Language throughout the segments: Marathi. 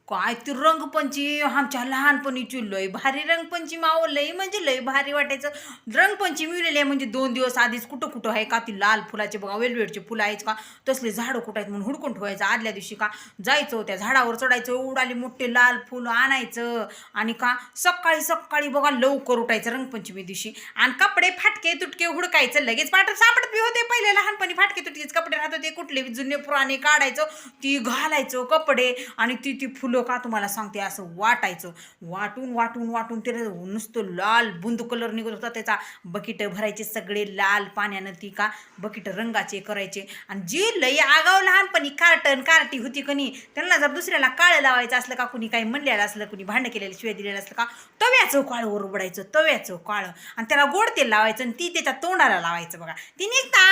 काय ती रंगपंचमी आमच्या लहानपणीची लय भारी रंगपंचमी आहो, लय म्हणजे लय भारी वाटायचं. रंगपंचमी उरलेली आहे म्हणजे 2 दिवस आधीच कुठं कुठं आहे का ती लाल फुलाचे बघा वेलवेटचे फुलं आहेत का तसले झाडं कुठं आहेत म्हणून हुडकून ठेवायचं. आदल्या दिवशी का जायचं त्या झाडावर चढायचं, उडाली मोठे लाल फुलं आणायचं आणि का सकाळी सकाळी बघा लवकर उठायचं रंगपंचमी दिवशी आणि कपडे फाटके तुटके हुडकायचं. लगेच सापडत बी होते. पहिले लहानपणी फाटके तुटकेच कपडे राहत होते, कुठले जुने पुराणे काढायचं, ती घालायचं कपडे आणि ती फुलं का तुम्हाला सांगते असं वाटायचं. वाटून वाटून वाटून ते नुसतं लाल बुंद कलर निघत होता त्याचा. बकीट भरायचे सगळे लाल पाण्यानं, ती का बकीट रंगाचे करायचे. आणि जी लई आगाव लहानपणी कार्टी होती कनी, त्यांना जर दुसऱ्याला काळं लावायचं असलं का, कुणी काही म्हणलेलं असलं, कुणी भांडं केलेलं शिवाय दिलेलं असलं का, तव्याचं काळं उरबडायचं, तव्याचं काळं आणि त्याला गोड तेल लावायचं आणि ती त्याच्या तोंडाला लावायचं बघा. ती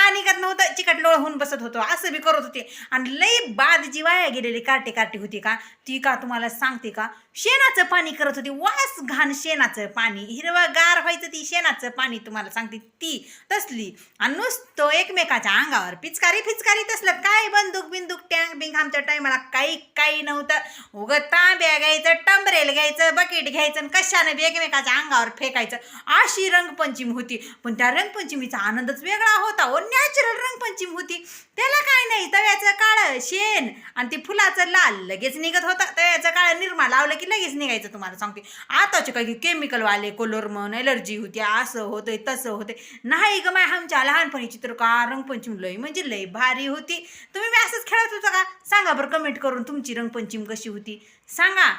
निघत नव्हतं, चिकट लोळ होऊन बसत होतं. असं बी करत होते. आणि लई बाद जी वाया गेलेली कार्टी होती का, ती का तुम्हाला सांगते का शेणाचं पाणी करत होती. वास घाण शेणाचं पाणी, हिरवं गार व्हायचं ती शेणाचं पाणी तुम्हाला सांगते ती तसली. आणि नुसतं एकमेकाच्या अंगावर पिचकारी तसलं काय बंदूक टँक बिंक आमच्या टायमाला काही नव्हतं. उगं तांब्या घ्यायचं, टंबरेल घ्यायचं, बकेट घ्यायचं आणि कशानं बी एकमेकाच्या अंगावर फेकायचं. अशी रंगपंचमी होती. पण त्या रंगपंचमीचा आनंदच वेगळा होता. ओ नॅचरल रंगपंचमी होती. त्याला काय नाही, तव्याचं काळं शेण आणि ती फुलाचं लाल लगेच निघत होतं. तव्याचं काळं निरमा लावलं की लगेच निघायचं तुम्हाला सांगते. आताचे काही केमिकलवाले कलर म्हण एलर्जी होती, असं होतंय तसं होतंय. नाही ग माय, आमच्या लहानपणी चित्रकार रंगपंचमी लय म्हणजे लय भारी होती. तुम्ही बी असंच खेळत होता का? सांगा बरं कमेंट करून तुमची रंगपंचमी कशी होती सांगा.